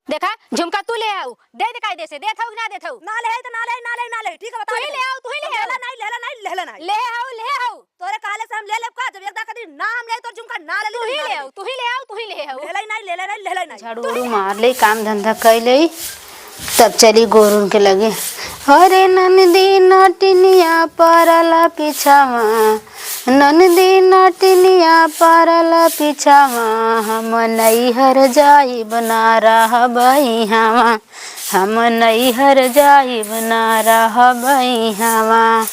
देखा झुमका तू ले आओ दे दे काय दे से देथौ ना देथौ ना ले तो ना ले ठीक है बता तू ही ले आओ तू ही ले आओ लेला नहीं ले आओ तोरे काले से हम ले का जब एकदा कदी नाम ले तो झुमका ना ले तू ही ले आओ तू ही ले आओ तू ही ले आओ लेला नहीं झाड़ू उड़ू मार ले काम धंधा कर ले तब चली गोरुन के लगे। हरे नंदी नटिनिया परला पिछावा नंदी नटिनिया परला पिछावा हम नैहर जाई बना रहा बई हवा हम नैहर जाई बना रहा बई हवा।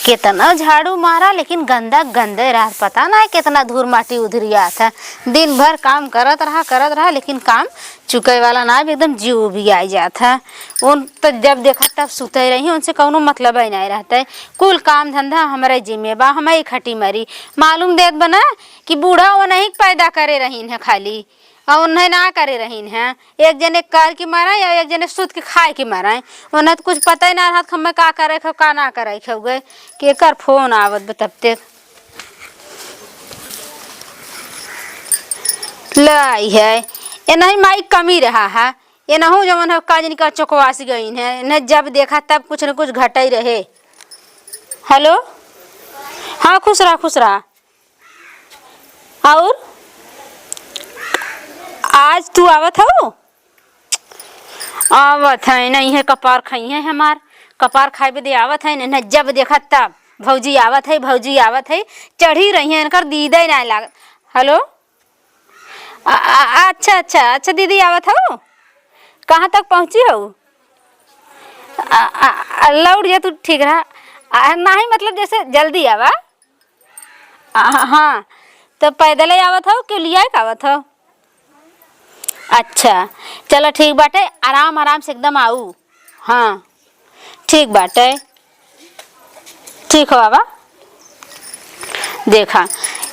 कितना झाड़ू मारा लेकिन गंदा गंदे रहा, पता ना कितना धूल माटी उधरिया था। दिन भर काम करत रहा लेकिन काम चुके वाला ना, एकदम जीव भी आ जाता। उन तो जब देखा तब सुते रही, उनसे कौनो मतलब ही नहीं रहता है। कुल काम धंधा हमारे जिम्मे बा, हमें खटी मरी मालूम देत बना कि बूढ़ा वो नहीं पैदा करे रही है खाली और उन्हें ना करे रही हैं। एक जने कर के मारा या एक जने सुत के खाए के मारा उन्हें तो कुछ पता ही ना रहा कि हमें का करे खो का ना करे खो गए कि एक फोन आवत बताते लाई है। ये नहीं माई कमी रहा है, ये ना हो जब काजनी का चौकवास गई है इन्हें जब देखा तब कुछ न कुछ घटा ही रहे। हेलो हाँ खुश रहा और आज तू आवत हो? आवत है नहीं है, कपार खाई है हमार कपार खाए दे आवत है न, जब देखा तब भौजी आवत है चढ़ी रही है इनकर दीदा नहीं लागत। हेलो अच्छा दीदी आवत हो? कहाँ तक पहुँची हो? लौट जा तू ठीक रहा नहीं मतलब जैसे जल्दी आवा। हाँ तो पैदल ही आवत हो क्यों लिया आवत हो? अच्छा चलो ठीक बाटे, आराम से एकदम आऊ। हाँ ठीक बाटे, ठीक हो बाबा। देखा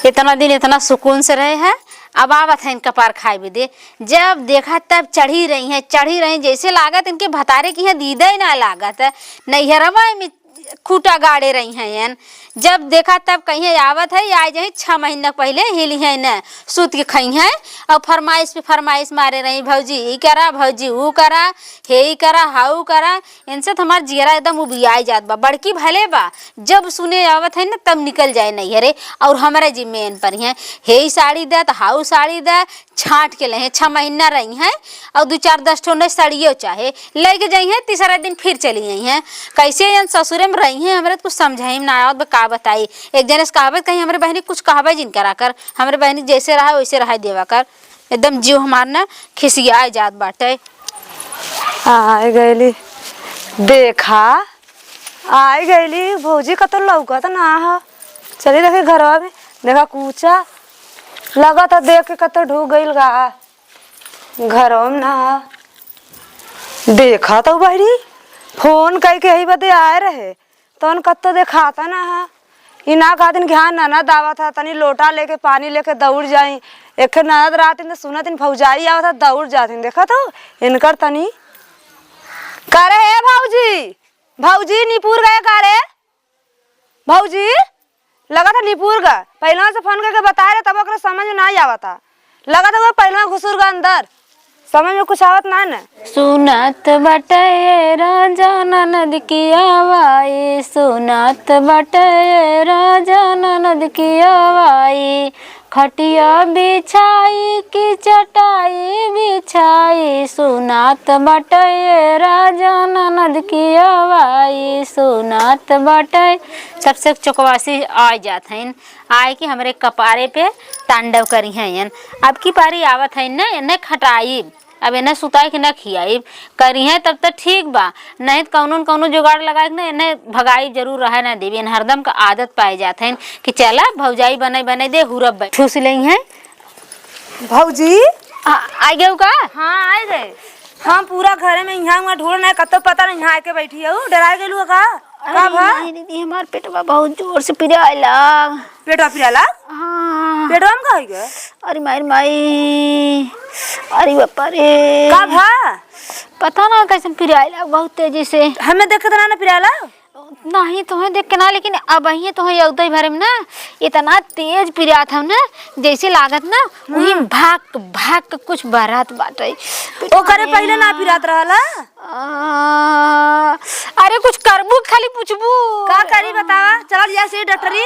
इतना दिन इतना सुकून से रहे हैं, अब आवत है इनका पार खाए भी दे। जब देखा तब चढ़ी रही जैसे लागत इनके भतारे की है दीदा ही ना लागत है, नैहरवा में खूटा गाड़े रही हैं। जब देखा तब कहीं आवत है आज ही 6 महीना पहले हिली है न सूत के खई है और फरमाइश पे फरमाइश मारे रही भौजी ई करा भौजी वो करा हे करा हाउ करा। इनसे तो हमार जियरा एकदम उबियाई जात बा। बड़की भले बा जब सुने आवत है न तब निकल जाए नहीं हरे और हमारे जिम्मे इन पर है हे साड़ी दे तो हाउ साड़ी दे छाट के ले 6 महीना रही हैं और 2-4-10 ठो साड़ियों चाहे लेके जाई हैं, तीसरा दिन फिर चली गई हैं। कैसे ससुरे में रही हैं हमारे कुछ समझाई ना आवत का बताई। एक जने से कहावत कहीं हमारे बहनी कुछ कहावे जिन करा कर हमारे बहनी जैसे रहा वैसे रहा देवा कर। एकदम जीव हमार ना खिसिया जात बाटे। आई गईली देखा आई गईली भौजी कतो लौकत ना हा। चली देखे घरवा में देखा कूचा लगा था देख के कतो ढूक गईल गा घरवा में ना देखा तो बहरी फोन कई के ही बदे आए रहे तो कतो देखाता ना हा। इना का दिन ध्यान ना दावा था तनी लोटा लेके पानी लेके दौड़ जाई। एक ननद रात ने सुना दिन भौजाई आवा था दौड़ जाती देखा तो इनकर तनी करे है भौजी निपुर गए करे भौजी लगा था निपुर गा पहला से फोन करके बता रहे तब ओकरा समझ में ना आवा था। लगा था वो पहला घुसुर गा अंदर समझ में कुछ आवत ना न। सुनत बटे राजा ननद की आवाई सुनत बटे राजा ननद की आवाई खटिया बिछाई की चटाई बिछाई सुनत बटे राजा ननद की आवाई सुनत बटे। सबसे चौकवासी आ जात हैं आए कि हमारे कपारे पे तांडव करी हैं। अब की पारी आवत है न इन्हें खटाई अब इन्हें सुताई के न खियाई करी है तब तक ठीक बा, नहीं तो कौनो जुगाड़ लगाए ना इन्हें भगाई जरूर रहे ना देवी। हरदम का आदत पाए जाते हैं कि चला भौजाई बने दे हुरब ठूस ली है। भौजी आ गए का? हाँ आए गए हम पूरा घर में यहाँ ढूंढ नहीं कतो पता नहीं यहाँ आके बैठी है डरा गेलू का दीदी हमार पेटवा बहुत जोर से पिराला। पेटवा पिराला? हाँ पेटवा में का गया? अरे माई अरे बापा रे का भा पता ना कैसे पिराला बहुत तेजी से। हमें देखे तो ना पिराला नहीं तुम्हें देख के ना, लेकिन अब ही तुम्हें यौदई भरे में ना इतना तेज पिरा था ना, जैसे लागत ना वही भाग भाग के कुछ बारात बाटे। ओ करे पहले ना पिरात रहला। अरे कुछ करबू खाली पूछबू का करी बतावा, चल जा से डॉक्टरी।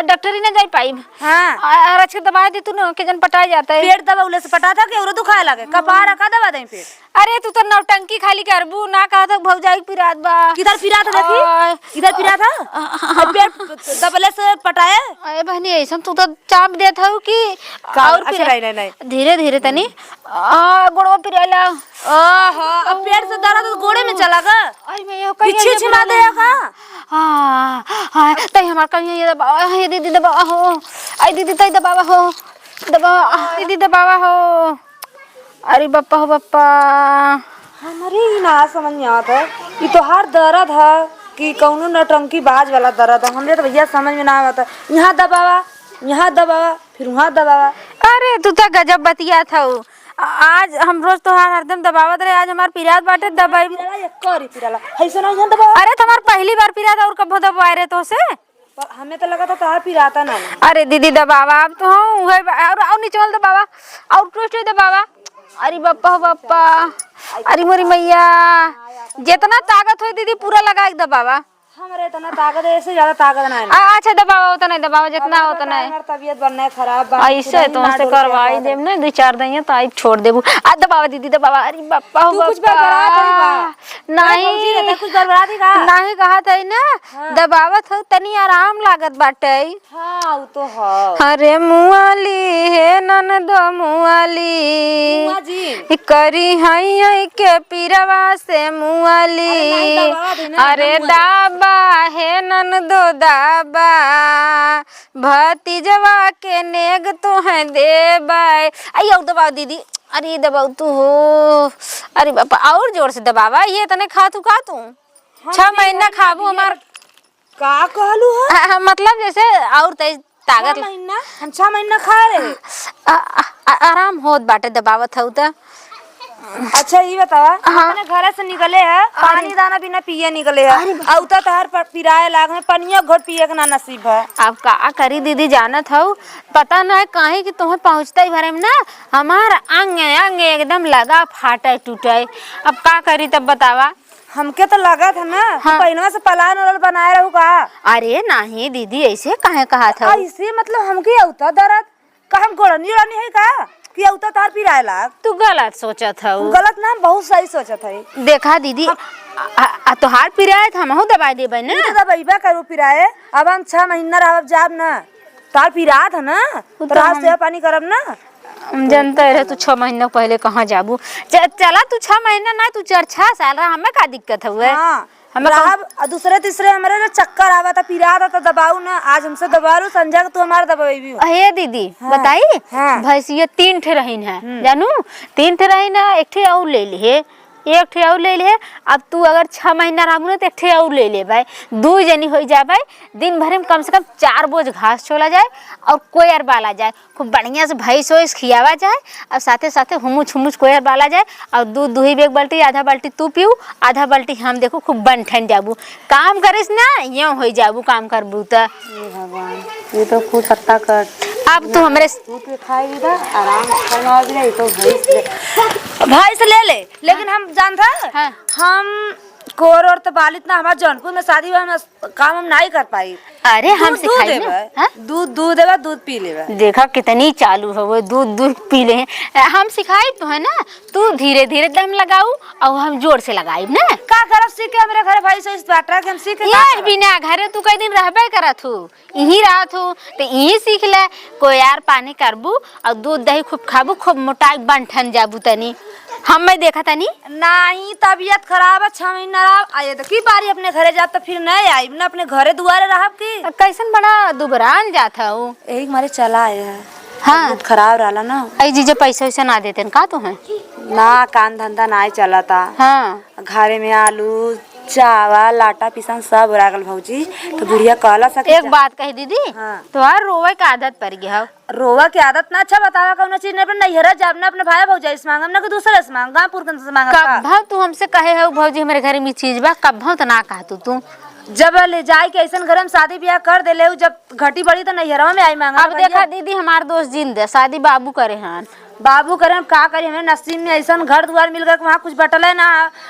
डॉक्टरी ना जाई पाई। हां और अच्छे दवा दे तू ना, के जन पटा जाता है। पेट दबा उले से पटा था के और दुखाए लगे, कपार का दवा दें फिर। अरे तू तो नौटंकी खाली करबू ना, कहा था भौजाई पिरात बा। किधर पिरा था देखी, इधर पिरा था पेट दबले से पटाए। अरे बहनी ऐसा तू तो चाप देत हऊ कि और अच्छा नहीं धीरे धीरे तनी गोड़वा पिराला। ओहो अब पेट से दर्द तो गोड़े में चला गा। आई मैं यो पीछे छिमा दे का। हां हां तई हमार कहिए ये दबावा है दीदी, दबावा हो। आई दीदी तई दबावा हो, दबावा दीदी दबावा हो। अरे बप्पा हो बप्पा, हमारे ही ना समझ में आता है ये तो हर दर्द है कि कौनो नौटंकी बाज वाला दर्द है। हमरे तो भैया समझ में ना आता, यहाँ दबावा फिर वहाँ दबावा। अरे तू तो गजब बतिया था। आज हम रोज तो हरदम दबावत रहे, आज हमार पिरात बाटे दबाई। ऐसे ना यहाँ दबावा। अरे तुम्हार पहली बार पिरात और कब दबाए रहे तो से? हमें तो लगा था तार पिराता ना। अरे दीदी दबावा अब तो हूँ और नीचे वाला दबावा और ट्विस्ट दबावा। अरे बप्पा हो बप्पा, अरे मोरी मैया, जितना ताकत हो दीदी पूरा लगा एक दबावा। हमारे इतना ताकत है, ऐसे ज्यादा ताकत ना है। अच्छा दबावा होता नहीं, दबावा जितना होता नहीं। हमारी तबीयत बनना है खराब। ऐसे तो से करवाई देब ना, 2-4 दिन तो आई छोड़ देबू। आ दबावा दीदी दबावा। अरे बप्पा हो तू कुछ बड़बड़ात है बा? नहीं कुछ बड़बड़ाती का? नहीं कहा था ना, दबावत हो तनी आराम लागत बाटे। हाँ वो तो है। अरे मुआली है ननदो मुआली, बुआ जी करी हई के पिरवा से मुआली। अरे दाबा है ननदो दाबा, भतीजवा के नेग तो है देबाई। आई और दबाओ दीदी। अरे दबाओ तू हो। अरे बापा और जोर से दबावा, ये तने खा तू 6 महीना खाबू हमार। का कहलू है? मतलब जैसे और तेज ताकत महीना हम 6 महीना खा रहे। आराम होत बाटे दबावत हऊ त। अच्छा ये बतावा, अपने घर से निकले है, पानी दाना बिना पिए निकले है, औता तहर पर पिराए लाग में पनिया घोट पिए के ना नसीब है। अब का करी दीदी, जानत हऊ पता ना है काहे कि तुम्हें पहुँचते ही भरे में ना हमार अंग अंग एकदम लगा फाटे टूटे। अब का करी तब बतावा। हमके तो लगा था ना पहले से पलान उलल बनाए रहू का। अरे नहीं दीदी ऐसे काहे कहा था? ऐसे मतलब हमके औता दर्द का हम गोड़नी उड़नी है का कि औता तार पिराए लाग। तू गलत सोचत हऊ। गलत ना, बहुत सही सोचत है। देखा दीदी तो हार पिराए हम हूँ दबाई देबे ना, तो दबाईबा करू पिराए। अब हम 6 महीना रहब जाब ना, तार पिरा था ना तो रात से पानी करब ना। जानते रहे तू 6 महीना पहले कहाँ जाबू। चला तू 6 महीना ना, तू 4-6 साल रहा, हमें का दिक्कत हुए। हाँ दूसरे तीसरे हमारे ना चक्कर आवा था, पिरा था तो दबाऊ ना। आज हमसे दबा लो, संजय तू हमारा दबाई भी। हे दीदी बताई, भैंसिया 3 ठे रहीन है जानू, 3 ठे रहीन है, 1 ठे और ले ली, 1 ठे और ले ले। अब तू अगर 6 महीना रहू ना तो 1 ठे और ले ले भाई, 2 जनी हो जा भाई। दिन भर में कम से कम 4 बोझ घास छोला जाए और कोयर बाला जाए, खूब बढ़िया से भैंस वैस खियावा जाए और साथे साथे हुमुच हुमुच कोयर बाला जाए। और दूध दुही 1 बाल्टी, आधा बाल्टी तू पीऊ, आधा बाल्टी हम देखो खूब बन ठन जाबू। काम करिस ना यूँ हो जाबू, काम करबू तो। भगवान ये तो खुद पत्ता कर। अब तू हमरे दूध खाएगी ना आराम करना भी नहीं तो भैंस ले लेकिन हम जानता है हाँ। हम कोर और तो बालित ना हमारे जौनपुर में शादी में काम हम नहीं कर पाई। अरे हम सिखाई ना, दूध देवा, दूध पी लेवा। देखा कितनी चालू है वो, दूध पी ले हम सिखाई तो है ना। तू धीरे धीरे दम लगाऊ और हम जोर से लगाई ना। का करब सीख के मेरे घर भाई से इस बाटरा के हम सीख यार बिना घरे तू कई दिन रहबे करत हूँ, यही रहत हूँ तो यही सीख ले। कोई यार पानी करबू और दूध दही खूब खाबू, खूब मोटाई बन ठन जाबू तनी। हम मैं देखा तनी नहीं तबीयत खराब है, 6 महीना आये तो की बारी अपने घरे जात तो फिर नहीं आई ना, अपने घरे दुआरे रहब की। कैसन बड़ा दुबरान जाता हूँ। यही हमारे चला आए है। हाँ खराब रहा ना। आई जीजे पैसा वैसा ना देते का तो है ना, काम धंधा नहीं चला था। हाँ घरे में आलू चावल लाटा पिसान सब उड़ागल भौजी। तो बुढ़िया कहला सके एक बात कही दीदी, हाँ। तुम्हार रोवे का आदत पड़ गया। रोवा की आदत ना। अच्छा बतावा कौन चीज ने अपने नैहरा जाब ना, अपने भाई भौजाई से मांगम ना कि दूसरे से मांग, गांव पुरकन से मांगम। कब भाव तू हमसे कहे हो भौजी हमारे घर में चीज बा, कब भाव तो ना कहा तू जब ले जाए के ऐसा घर में शादी ब्याह कर दे ले, जब घटी बड़ी तो नैहरा में आई मांगा। अब देखा दीदी हमार दोस्त जिंदा शादी बाबू करे हन। बाबू करे का करी, हमें नसीब में ऐसा घर द्वार मिल गया वहाँ कुछ बटल है ना।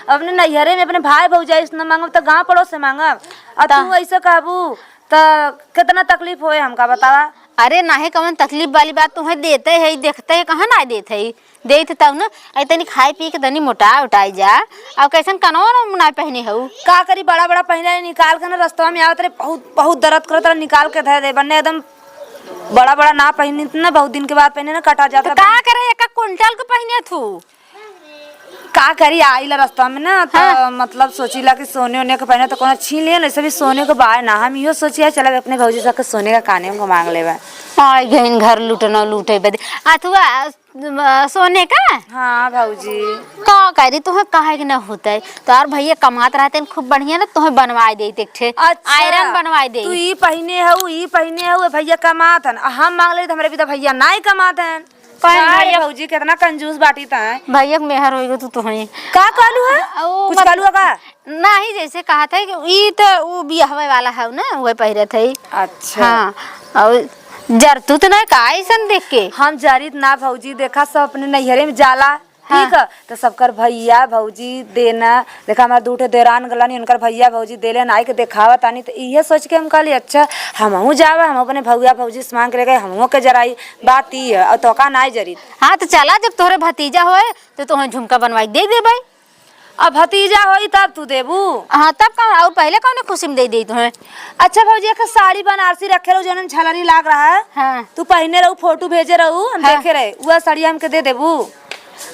अपने नैहरे में अपने भाई भौजाई से मांगब तो गाँव पड़ोस से मांगब, और तू ऐसे कहबू तो कितना तकलीफ होए हमका बतावा। अरे नाहे कवन तकलीफ वाली बात तुम्हें देते है देखते है कहाँ ना देते है देते तब ना तनी खाए पी के तनी मोटा उठाई जा। अब कैसन कनो ना पहने हो का करी, बड़ा बड़ा पहले निकाल के ना रास्ता में आवत रहे, बहुत बहुत दर्द करत रहे, निकाल के धर दे बन्ने एकदम बड़ा बड़ा ना पहनी ना, बहुत दिन के बाद पहने ना कटा जाता। तो का करे एक कुंटल के पहने थू का करी आइला रास्ता में ना तो हाँ। मतलब सोचीला कि सोने होने के पहने तो कोनो छीन लिया, ऐसे भी सोने के बाहर ना हम यो सोचिए चला अपने भौजी से सोने का काने में मांग लेबा। हां गहन घर लूटना लूटे बदे अथवा सोने का। हाँ भौजी का करी तुहे काहे के ना होता है तार भैया कमात रहते खूब बढ़िया ना तुहे बनवाई देते थे। अच्छा, आयरन बनवाई दे। तू ई पहने हो ई पहने हो भैया कमात हन, हम मांग ले हमरे भी तो भैया नहीं कमात हन। भैया भौजी कितना कंजूस बाटी ता है। भैया के मेहर होइगो तू है का कहलू है कुछ कहलू है का नहीं, जैसे कहा था कि ई तो वो बियाहवे वाला है ना वही पहिरे थे। अच्छा हाँ और जरतू तो ना का ऐसन देख के हम जरित ना भौजी देखा सब अपने नैहरे में जाला। हाँ। ठीक है तो सबकर भैया भौजी देना देखा हमारे दूठे देरान गलानी उनकर भैया भौजी देले नाई के देखावा तानी, तो ये सोच के हम कहली अच्छा हमहू जावा, हम अपने भैया भौजी से मांग के लेके हमहू के जराई बात ही है और तोका नाई जरी। हाँ तो चला जब तोहरे भतीजा होए तो तुम्हें झुमका बनवाई दे भाई। अब भतीजा होई तब तू देबू। हाँ तब कौन और पहले कौन खुशी में दे दी तुम्हें। अच्छा भौजी एक साड़ी बनारसी रखे रहो जनन झलरी लाग रहा है। हाँ। तू पहने रहू फोटो भेजे रहू हम हाँ। देखे रहे वह साड़ी हमके दे देबू।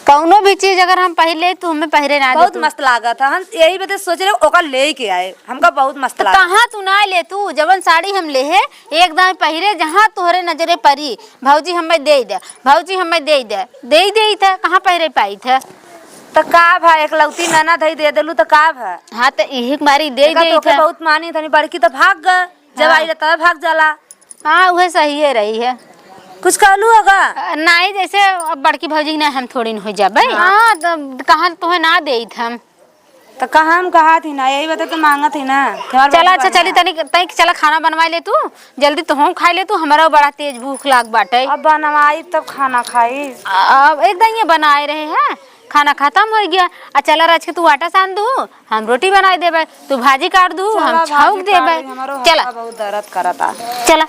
कौनो भी चीज अगर हम पहले तो हमें पहरे ना बहुत मस्त लागत है, हम यही बते सोच रहे ओका ले के आए हमका बहुत मस्त तो लागत। कहाँ तू ना ले तू जवन साड़ी हम ले है एकदम पहरे जहाँ तोहरे नजरे परी भौजी हमें दे दे भौजी हमें दे दे था कहाँ पहरे पाई था। तो का भाई एक लौती नाना धई दे देलू तो का भाई। हाँ तो यही मारी दे तो बहुत मानी थनी बड़की तो भाग गए जब आई तब भाग जाला। हाँ वह सही है रही है कुछ कहलू होगा नहीं, जैसे अब बड़की भौजी ना हम थोड़ी न हो जाबे। हाँ तो कहाँ तुम्हें ना दे हम तो कहाँ हम कहा थी ना यही बता तो मांगा थी ना। चला अच्छा चली तनी चला खाना बनवा ले तू जल्दी तो हम खा ले तू हमारा बड़ा तेज भूख लाग बाटे। अब बनवाई तब खाना खाई अब एकदम ये बनाए रहे हैं खाना खत्म हो गया। आ चला रच के तू आटा सान दू हम रोटी बनाई देबे तू भाजी काट दू हम छौक देबे। चला बहुत दर्द करता चला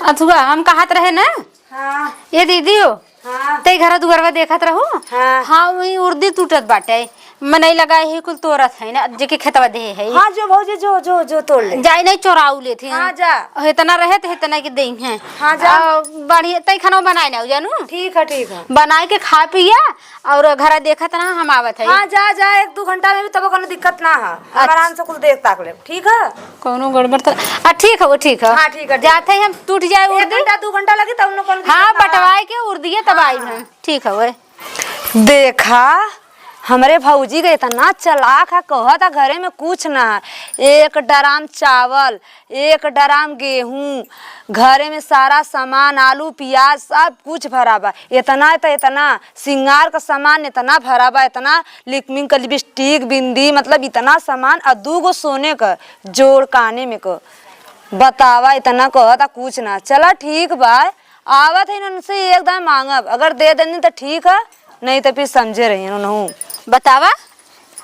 अथुआ हम कहत रहे ना। हाँ। ये दीदी हो हाँ। ते घर दुगरवा देखत रहू। हाँ। हाँ वही उर्दी टूटत बाटे मनई लगाए है कुल तोरत है ना जेके खेतवा दे है। हाँ जो भौजी जो जो जो तोड़ ले जाई नहीं चोराऊ ले थे। हाँ जा इतना रहे तो इतना के देई हैं। हाँ जा बढ़िया तई खाना बनाए ना जानू। ठीक है बनाए के खा पिया और घर देखत ना हम आवत है। हाँ जा जा 1-2 घंटा में भी तब कोनो दिक्कत ना है हम आराम से कुल देख ताक ले। ठीक है कोनो गड़बड़ तो ठीक है वो ठीक है। हाँ ठीक है जाते हम टूट जाए उर्दी 1-2 घंटा लगे तब न कोनो। हाँ बटवाए के उर्दी तब आई हम ठीक है वो देखा हमारे भौजी के इतना चलाक है कहता घरे में कुछ ना है। एक ड्राम चावल 1 ड्राम गेहूं घरे में सारा सामान आलू प्याज सब कुछ भरा बा। इतना तो इतना सिंगार का सामान इतना भरा बा, इतना लिपमिंग का लिपस्टिक बिंदी मतलब इतना सामान और 2 गो सोने का जोड़ काने में को बतावा इतना कहता कुछ ना। चला ठीक बा आवत है उनसे एकदम मांगब अगर दे देनी तो ठीक है नहीं तो फिर समझे रही हूँ। बतावा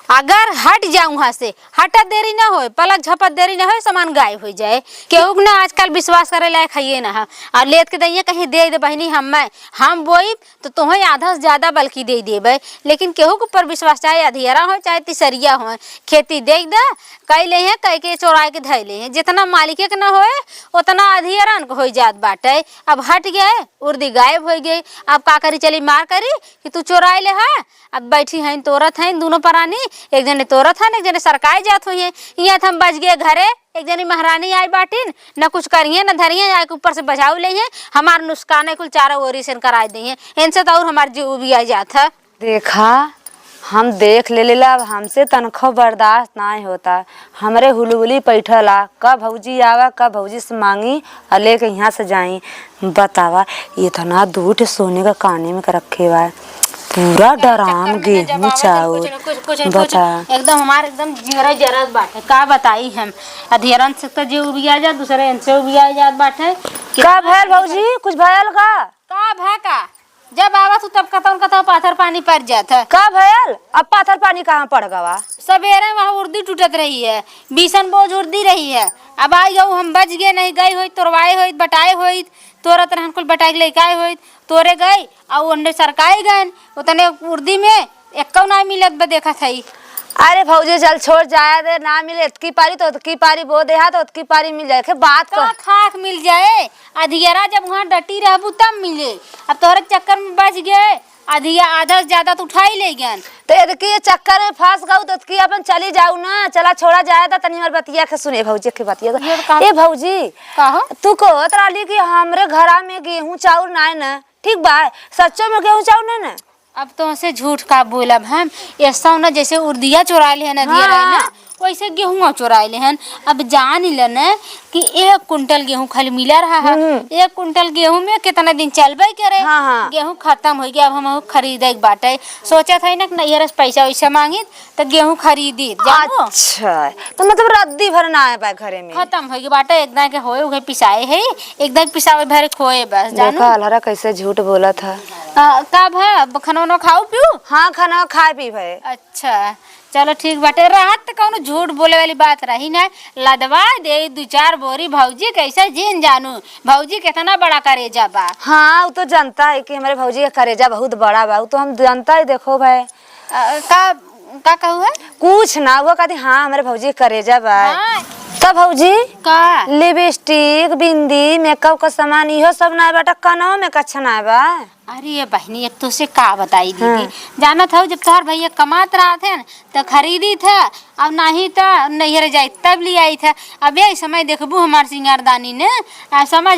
अगर हट जाऊं वहां से हटा देरी ना हो पलक झपट देरी ना हो सामान गायब हो जाए केहू ना आजकल विश्वास करे लायक है ना। और लेत के दैया कहीं दे बहनी हम बोई तो तुम्हें आधा से ज्यादा बल्कि दे देबे लेकिन केहू के ऊपर विश्वास चाहे अधियारा हो चाहे तिसरिया हो खेती दे दे कई ले हैं कई के चोराए के धैले हैं जितना मालिके के ना होए उतना अधियारन को हो जात बाटे। अब हट गए उर्दी गायब हो गई अब का करी चली मार करी कि तू चोराए ले है। अब बैठी हैं तोरत हैं दोनों परानी एक जने तोरत है एक जने सरकाई जात हुई है। यहाँ हम बच गए घरे एक जनी महारानी आई बाटिन न कुछ करिए न धरिए आए ऊपर से बचाव ले हमार नुस्कान कुल चारों ओरी से कराए दिए इनसे तो और हमार जीव भी आ जाता। देखा हम देख ले लेला अब हमसे तनख्वाह बर्दाश्त ना होता हमरे हुलहुली पैठला कब भौजी आवा कब भौजी से मांगी और लेके यहाँ से जाई। बतावा इतना दूठ सोने का काने में रखे हुआ है पूरा डराम गेहूं चाउर बता। एकदम हमारे एकदम जीरा जरा बाटे का बताई हम अधेरन से तो जे उबिया जा दूसरे से उबिया जात बाटे का भैल भौजी कुछ भैल का भा का जब आवा तू तब कतौ पाथर पानी पड़ जात है का भैल अब पाथर पानी कहाँ पड़ गवा। सवेरे वहाँ उर्दी टूटत रही है बीसन बोझ उर्दी रही है अब आई गऊ हम बच गए नहीं गई होई तोरवाए होई बटाए होई तोरा तरह कुल बटाई लेके होई तोरे गई और अंडे सरकाए गए उतने उर्दी में एक ना मिलत बा देखा थई। अरे भौजी चल छोड़ जाए दे ना मिले इतकी पारी तो उतकी पारी बो देहा तो उतकी पारी मिल जाए बात का खाक मिल जाए अधियरा जब वहाँ डटी रहबू तब मिले अब तोहरे चक्कर में बच गए अधिया आधा से ज्यादा तो उठाई ले गन तो इतकी चक्कर में फंस गऊ तो इतकी अपन चली जाऊ ना चला छोड़ा जाए था तनी हमार बतिया के सुने भौजी के बतिया ए भौजी कहो तू कहत रहली कि हमरे घरा में गेहूं चाउर ना न ठीक बा सच्चो में गेहूं चाउर ना अब तो से झूठ का बोलब हम ऐसा ना जैसे उर्दिया चुराए है नदिया रहे ना वैसे गेहूं चुराए हैं। अब जान ल न कि 1 कुंटल गेहूं खाली मिला रहा है 1 कुंटल गेहूं में कितना दिन चलबे करे गेहूं खत्म हो गया अब हम खरीदे के बाटे सोचा था ना नैहर से पैसा वैसा मांगी तो गेहूं खरीदी जानो। अच्छा तो मतलब रद्दी भर ना आए बा घरे में खत्म हो गया बाटे एकदम के होए उगे पिसाए है एकदम पिसावे भरे खोए बस जानो। देखा हलरा कैसे झूठ बोला था का भा खाना खाओ पियो हाँ खाना खाए पी भाई। अच्छा चलो ठीक बाटे राहत तो कौन झूठ बोले वाली बात रही ना लदवा दे 2-4 बोरी भौजी कैसे जीन जानू भौजी कितना बड़ा करेजा बा। हाँ वो तो जानता है कि हमारे भौजी का करेजा बहुत बड़ा बा वो तो हम जानता ही देखो भाई का कहू है कुछ ना वो कहती हाँ हमारे भौजी का करेजा बा। हाँ। तब भौजी का लिपस्टिक बिंदी मेकअप का सामान इहो सब ना बेटा कनवा में कच्छा ना बा। अरे ये बहनी एक तो से का बताई दीदी जाना था जब तोहर भैया कमात रहा थे न तो खरीदी था अब नहीं तो नैहर जाए तब ले आई था। अब यही समय देखबू हमार सिंगारदानी ने समझ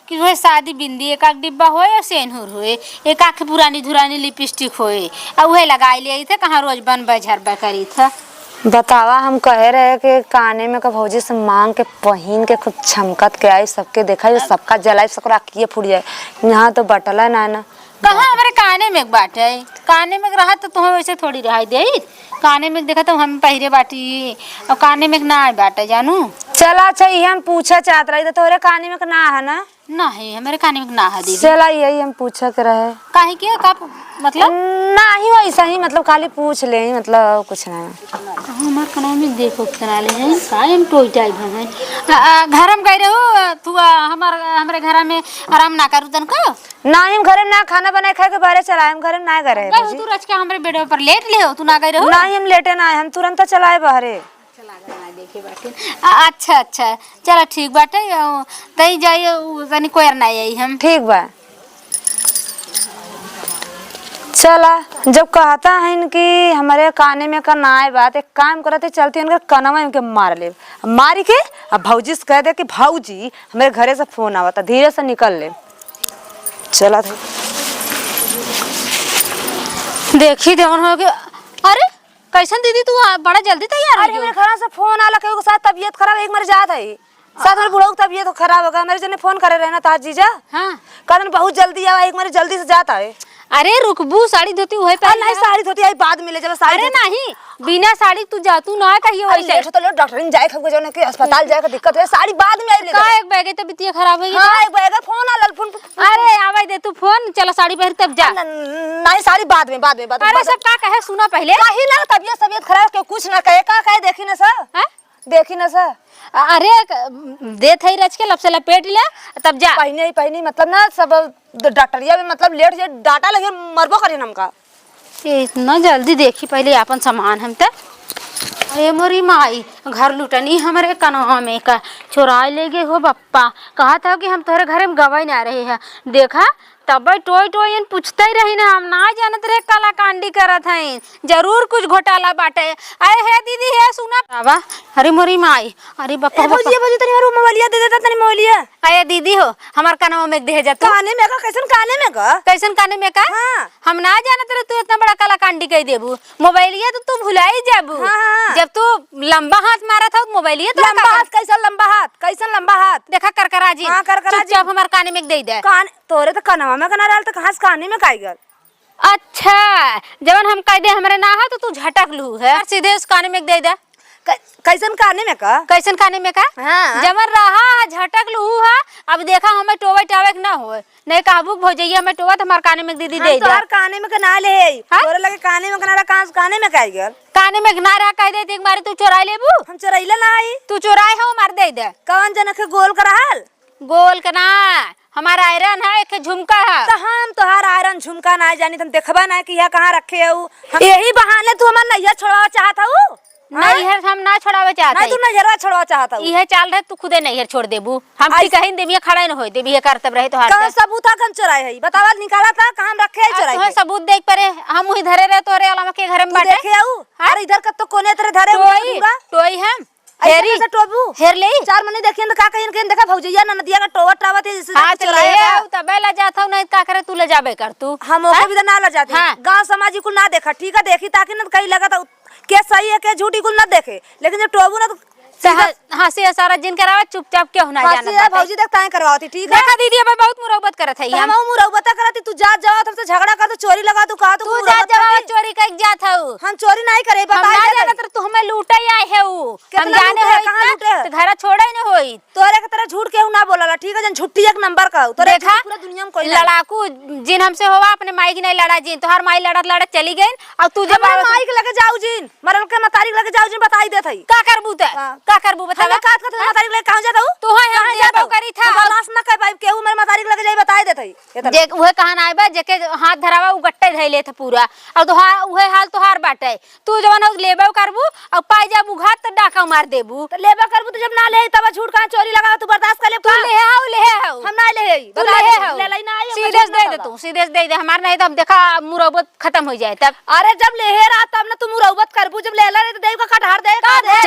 कि वह शादी बिंदी एक डिब्बा होए या सेनहुर होए एक आख पुरानी धुरानी लिपस्टिक होए अब वह लगाई ले आई थे कहाँ रोज बन बझरबा करी था। बतावा हम कहे रहे कि काने में का भौजी से मांग के पहन के खूब छमकत के आई सबके देखा सबका जलाई सकरा किए फूट जाए यहाँ तो बटला ना कहाँ हमारे काने में बाटे काने में रहा तो तुम्हें वैसे थोड़ी रहाई दे काने में देखा तो हम पहरे बाटी और काने में ना बाटे जानू। चला अच्छा ये हम पूछा चाहत रही तो तोरे काने में ना है ना नहीं हमारे काने में ना है दीदी। चला यही हम पूछा के रहे काहे के का मतलब ना ही वैसा ही मतलब खाली पूछ ले मतलब कुछ ना हमार काने में देखो कितना ले हैं काहे हम टोई टाइप हैं घर में गए रहो तू हमारे घर में आराम ना करू तन का ना हम घरे ना खाना बनाए खाए के बारे चलाए हम घरे ना गए रहे तू रच के हमारे बेड पर लेट ले हो तू ना गए रहो ना हम लेटे ना हम तुरंत चलाए बहरे देखे बाटे अच्छा अच्छा चलो ठीक बाटे तई जाइए तनी कोयर ना आई हम ठीक बा। चला जब कहता है कि हमारे काने में का ना आए बात एक काम करते चलती उनके कनवा में के मार ले मारी के अब भौजी से कह दे कि भौजी हमारे घरे से फोन आवता धीरे से निकल ले। चला था देखी देवन हो गया। अरे कैसन दीदी तू बड़ा जल्दी तैयार हो अरे मेरे घर से फोन आला के साथ तबीयत खराब एक मर जात है साथ में बुढ़ऊ की तबीयत खराब होगा मेरे जने फोन करे रहना था जीजा हाँ कहन बहुत जल्दी आवा एक मरे जल्दी से जाता है। अरे रुकबू साड़ी धोती हुए पहले नहीं साड़ी धोती आई बाद में ले जब साड़ी अरे नहीं बिना साड़ी तू जा तू ना कहियो वैसे लेट तो डॉक्टर ने जाए खब जो के अस्पताल जाए का दिक्कत है साड़ी बाद में आई ले का एक बैग तबीयत खराब है हां एक बैग फोन आला फोन अरे आवे दे तू फोन चलो साड़ी पहन तब जा नहीं साड़ी बाद में अरे सब का कहे सुना पहले काहे ना तबीयत खराब के कुछ ना कहे का कहे देखी ना सर देखी ना सर अरे दे थई रच के लपसे लपेट ले तब जा पहने मतलब ना सब डॉक्टरिया में मतलब लेट जे डाटा लगे मरबो करी हमका इतना जल्दी देखी पहले अपन सामान हम तक। अरे मोरी माई घर लुटनी हमारे कनवा में का चुराए ले गए हो बप्पा कहा था कि हम तुम्हारे घर में गवाई ना रहे हैं देखा तब टोई टोई पूछते ही रही ना हम ना जानत रहे काला कांडी करत हैं जरूर कुछ घोटाला बाटे। अरे है दीदी है सुना बाबा अरे मोरी माई अरे बप्पा भौजी तनी और मोबाइलिया दे देता तनी मोबाइलिया अरे दीदी हो हमार कनवा में दे जा काने में का कैसन काने में का हाँ। हम ना जानत रहे तू इतना बड़ा काला कांडी कह देबू मोबाइलिया तो तू भुलाई जाबू जब तू लंबा हाथ मारा था मोबाइलिया तो लंबा हाथ कैसन लंबा हाथ देखा करकरा जी हां करकरा जी जब हमार काने में दे दे कान तोरे तो कनवा में कना डाल तो कहां से काने में काई गल अच्छा जवन हम कह दे हमरे ना है तो तू झटक लू है सीधे उस काने में दे दे। कैसन काने में का? कैसन खाने में का? हाँ। जमर रहा झटक लू है। अब देखा हमें टोवे टावे ना हो नहीं काबू भौजैया हमें टोवा तो हमार काने में दीदी दे दे। तोहर काने में ना ले तोरे लगे काने में ना काने में काई गल काने में ना रहा कह दे एक बार तू चोरा लेबू। हम चोरैले ना आई। तू चोराए हो मार दे दे। कौन जन के गोल कराल? गोल का ना हमारा आयरन है एक झुमका है। तो हम तोहार आयरन झुमका ना जानी तुम देखबा ना कि यह कहां रखे हो। यही बहाने तू हमर नैया छोड़ावा चाहत हूं। नैहर हम ना छोड़ावे चाहते। नहीं तू नैहरवा छोड़ावा चाहत हूं। इहे चाल रहे तू खुदे नैहर छोड़ देबू। हम की कहीं देबिया खड़ा न होई देबिया करतब रहे तो हाथ। कहां सबूत था कन चोराए है बतावा निकाला था कहां रखे है चोराए। तो सबूत देख परे हम वही धरे रहे तोरे वाला के घर में बाटे देखे आऊ। अरे इधर कत तो कोने तेरे धरे टोई हम हेरी से टोबू हेर ले चार मने देखिन तो का कहिन के देखा भौजैया न नदिया का टोवा टावा थे जैसे हां चोराए आऊ तबे ला जात हूं नहीं का करे तू ले जाबे कर तू। हम ओके भी ना ले जाते गांव समाज को ना देखा ठीक है देखी ताकि न कहीं लगा था के सही है के झूठी कुल ना देखे लेकिन जब टोबू ना तो हंसी सारा जिन करावा चुपचाप क्यों ना जाना भौजी देखता है करवाती ठीक है। देखा दीदी अब बहुत मुरौबत करत है हम मुरौबत करती तू जा जाओ तुमसे झगड़ा कर तो चोरी लगा तू कहा तू जा जवाब चोरी कर जात हूं। हम चोरी नहीं करे बता ना जाना तू हमें लूटे आए है हम जाने है कहां लूटे तो घर छोड़े न होई तोरे के तरह झूठ केहू ना बोलला ठीक है जन झूठी एक नंबर का तोरे पूरा दुनिया में कोई लड़ाकू जिन हमसे होवा अपने माई की नहीं लड़ा जिन तोहार माई लड़त चली गई और तू जब माई के लगे जाऊ जिन मरल के मतारी लगे जाऊ जिन बताई देत हई का करबू त का करबू बतावा का तो मतारी लगे कहां जात हूं तू है हम जाबो करी था लाश ना कह पाई केहू मेरे मतारी लगे जाई बताई देत हई जे उहे कहां ना आइबा जेके हाथ धरावा उ गट्टे धइले थे पूरा और तो उहे हाल तोहार बाटे तू जवन लेबो करबू और पाई जाबू घात त डाका मार देबू तो लेबो करबू तो जब ना ले तब झूठ कहां चोरी लगा तू बर्दाश्त कर ले तू ले आओ हम ना ले तू ले ले ना आई सीधे दे दे तू सीधे दे दे हमार नहीं तब देखा मुरौबत खत्म हो जाए तब। अरे जब लेहर आ तब ना तू मुरौबत करबू जब लेला रे तो देव का कटहार दे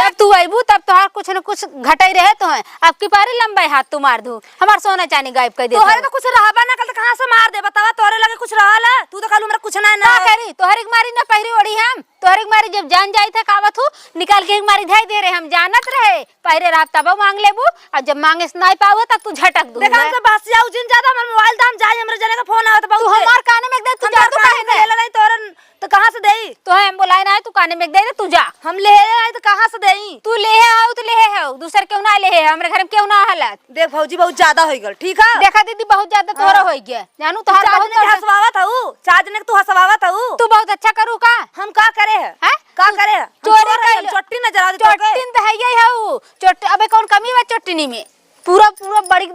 जब तू आइबू तब तोहार कुछ न कुछ घटाई रहे तो है अब की पारी लंबाई हाथ तू मार दू हमार सोना चांदी गायब कर दे तोहरे तो कुछ रहबा ना कल तो कहां से मार दे बतावा तोरे लगे कुछ रहल तू तो कल हमरा कुछ ना करी तोहरे मारी ना पहिरी ओड़ी हम तोहरे मारी जब जान जाई था कावत हूं निकाल के मारी धाई दे रहे हम जानत रहे पहिरे रात तब मांग लेबू और जब मांगे नहीं पाओ तब तू झटक दू देखा हमसे बस जाऊ जिन ज्यादा हमर मोबाइल दाम जाई हमरे जने का फोन आवत बहुत तू हमार काने में दे तू जा तू काहे दे ले नहीं तोरन तो कहां से देई तो हम बुलाए ना तू काने में दे तू जा हम ले आई तो कहां से देई तू ले आओ तो ले आओ दूसर क्यों ना ले हमरे घर में क्यों ना हालत देख भौजी बहुत ज्यादा होई गल ठीक है देखा दीदी बहुत ज्यादा तोहरा होई गया जानू तोहर बहुत हंसवावत हूं चार जने तू हंसवावत हूं तू बहुत अच्छा करू का हम का करे है हैं का करे चोरी कर चोट्टी नजर आ चोट्टी तो है यही हूं चोट्टी अबे कौन कमी बा चोट्टीनी में पूरा पूरा बड़ी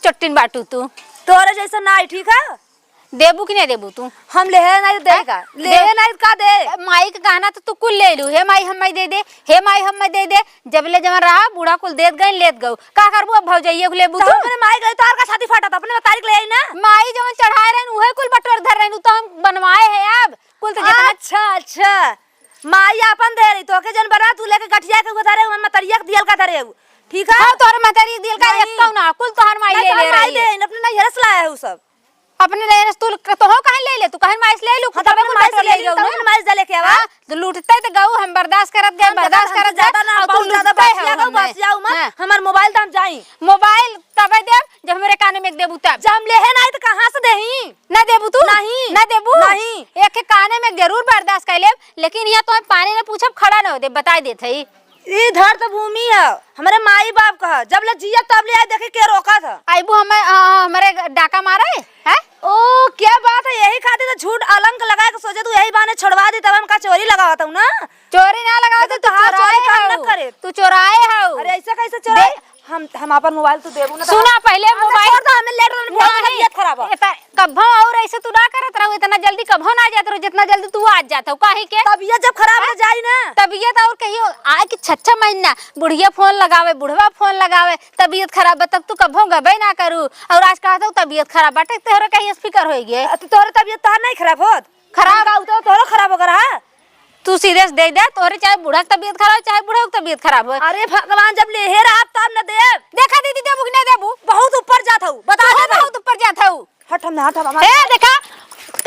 चोट्टीन बाटू तू तोरे जैसा ना ठीक है देबू कि नहीं देबू तू हम ले नहीं देगा ले नहीं का दे माई का गहना तो तू कुल ले लू हे माई हम दे दे हे माई हम दे दे जब ले जवन रहा बूढ़ा कुल देत गई लेत गऊ का करबू अब भौजैया को लेबू तू मैंने माई गई तार का छाती फाटा था अपने तारीख ले आई ना माई जवन चढ़ाए रहन उहे कुल बटोर धर रहन तो हम बनवाए है अब कुल तो अच्छा अच्छा माई अपन दे रही तो के जन बना तू लेके गठिया के उतारे हम मतरिया के दियल का धरे ठीक है तोर मतरी दियल का एक ना कुल तोहर माई ले ले रही है अपने नहीं हरस लाया है वो सब अपने ले तू तो हो कहां ले ले तू कहां माइस ले लू तब माइस ले गऊ ना माइस ले के आवा तो लूटते तो गऊ हम बर्दाश्त करत गए बर्दाश्त करत ज्यादा ना बहुत ज्यादा बस जाऊ मत हमार मोबाइल दाम जाई मोबाइल तब दे जब हमरे काने में देबू तब जब हम लेहे नहीं तो कहां से देही ना देबू तू नहीं ना देबू नहीं एक के काने में जरूर बर्दाश्त कर ले लेकिन यहां तो पानी ने पूछब खड़ा न हो दे बता देत है इधर तो भूमि है हमारे माई बाप का जब ले जिया तब ले देखे के रोका था आईबू हमारे डाका मारा है ओ क्या बात है यही खातिर तो झूठ अलंक लगा के सोचे तू यही बाने छोड़वा दी तब हम का चोरी लगावत हूं ना चोरी ना लगावत तू चोरी काम न करे तू चोराए हो अरे ऐसा कैसे चोराए हम अपन मोबाइल तू देबू ना सुना पहले मोबाइल छोड़ दो हमें लेट तबीयत खराब है कभो और ऐसे तू ना करत रहो इतना जल्दी कभो ना जात रहो जितना जल्दी तू आ जात हो काहे के तबीयत जब खराब हो जाई ना तबीयत और कहियो आए कि 6 महीना बुढ़िया फोन लगावे बुढ़वा फोन लगावे तबीयत खराब तब तू कभो गबे ना करू और आज कहत हूं तबीयत खराब बाटे तोहरा कहीं स्पीकर होई गे तोरे तबीयत तार नहीं खराब होत खराब का तो तोरो खराब हो रहा तू सीरियस दे दे तोरे चाहे बूढ़ा की तबीयत खराब चाहे बूढ़ा की तबीयत खराब हो अरे भगवान जब लेहेर आप तब न दे देखा दीदी देबू कि नहीं देबू बहुत ऊपर जात हूं बता दे बहुत ऊपर जात हूं हट हम हाथ हम ए देखा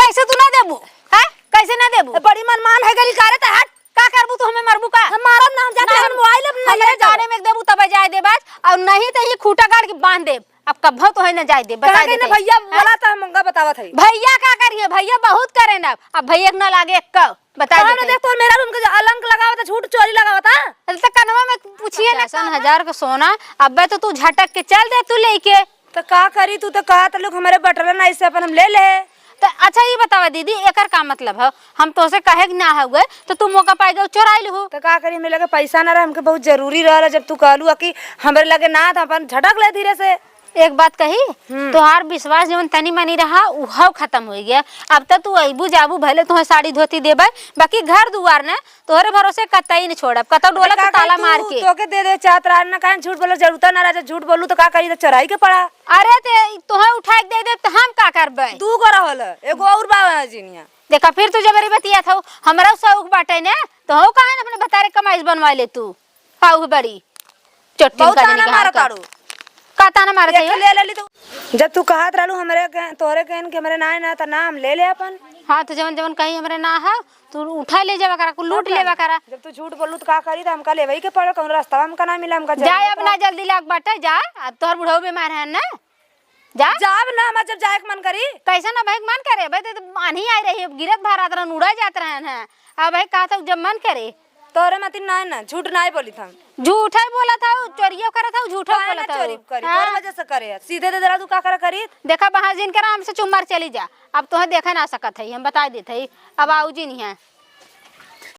कैसे तू ना देबू हैं कैसे ना देबू बड़ी मनमान है गली कारे त हट का करबू तू हमें मरबू का हमारा नाम जाते हम मोबाइल अपना हमरे गाने में देबू तब जाए दे बात और नहीं तो ये खूटा गाड़ के बांध दे अब कभो तो है ना जाए दे बता कहा दे कि ना भैया बोला था मंगा बतावा था भैया का करिए भैया बहुत करे ना अब भैया के ना लागे एक बता कहा ना दे देख तो मेरा रूम का अलंक लगावा था झूठ चोरी लगावा था अरे तो कनवा में पूछिए ना 50,000 का सोना अब तो तू झटक के चल दे तू लेके तो का करी तू तो कहा था लोग हमारे बटला ना इससे अपन हम ले ले तो अच्छा ये बतावा दीदी एकर का मतलब है हम तो से कहे कि ना हुए तो तू मौका पाई गए चोराइल हो तो का करी हमें लगे पैसा ना रहा हमके बहुत जरूरी रहा जब तू कहलू कि हमारे लगे ना था अपन झटक ले धीरे से एक बात कही तोहार विश्वास जवन तनी मनी रहा उहा खत्म हो गया अब तक तू अबू जाबू भले तुम्हें साड़ी धोती देबे बाकी घर दुआर ने तोहरे भरोसे कतई नहीं छोड़ब कतौ डोला के ताला मार के तोके दे दे चाहत रहा ना काहे झूठ बोलो जरूरत ना रहा झूठ बोलू तो का करी तो चढ़ाई के पड़ा अरे ते तोहे उठा के दे दे तो हम का करबे तू को रहल एगो और बाबा जीनिया देखा फिर तू जबरी बतिया था हमरा शौक बाटे ने तो हो काहे न अपने बतारे कमाई बनवा ले तू हाउ बड़ी चट्टी बहुत का ताना मार काड़ू का ताना मारे एक ले ले तो जब तू कहत रहलू हमरे तोहरे कहन के हमरे ना त नाम ले ले अपन हां तो जवन जवन कहीं हमरे ना है तू उठा ले जावा करा को लूट लेवा करा जब तू झूठ बोलू तो का करी त हमका लेवई के पड़ल कौन रास्ता हमका ना मिला हमका जाए अब ना जल्दी लाग बाटे जा अब तोहर बुढ़ऊ बीमार है ना जा जाब ना हम जब जाए के मन करी कैसा ना भाई मन करे भाई तो आनी आई रही गिरत भारत रन उड़ा जात रहन है अब भाई कहा था जब मन करे तोरे मती ना झूठ ना बोली था झूठा ही बोला था चोरियो करा था झूठा बोला था चोरी करी तोर वजह से करे सीधे दे दरा तू का करा करी देखा बहाजिन के नाम से चुम्मार चली जा अब तो देखा ना सकत है हम बता देते अब आऊ जी नहीं है